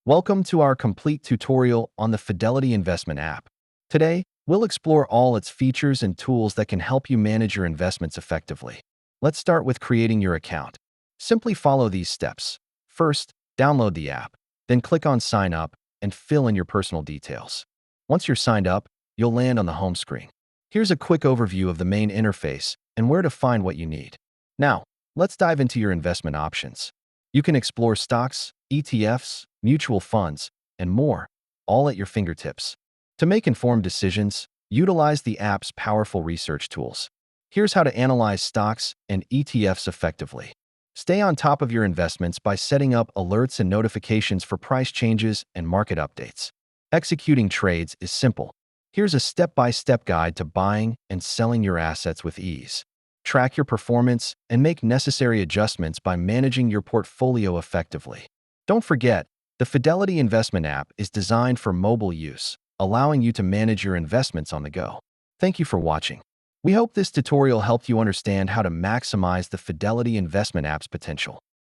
Welcome to our complete tutorial on the Fidelity investment app. Today, we'll explore all its features and tools that can help you manage your investments effectively. Let's start with creating your account. Simply follow these steps. First, download the app, then click on Sign Up and fill in your personal details. Once you're signed up, you'll land on the home screen. Here's a quick overview of the main interface and where to find what you need. Now, let's dive into your investment options. You can explore stocks, ETFs, mutual funds, and more, all at your fingertips. To make informed decisions, utilize the app's powerful research tools. Here's how to analyze stocks and ETFs effectively. Stay on top of your investments by setting up alerts and notifications for price changes and market updates. Executing trades is simple. Here's a step-by-step guide to buying and selling your assets with ease. Track your performance and make necessary adjustments by managing your portfolio effectively. Don't forget, the Fidelity investment app is designed for mobile use, allowing you to manage your investments on the go. Thank you for watching. We hope this tutorial helped you understand how to maximize the Fidelity investment app's potential.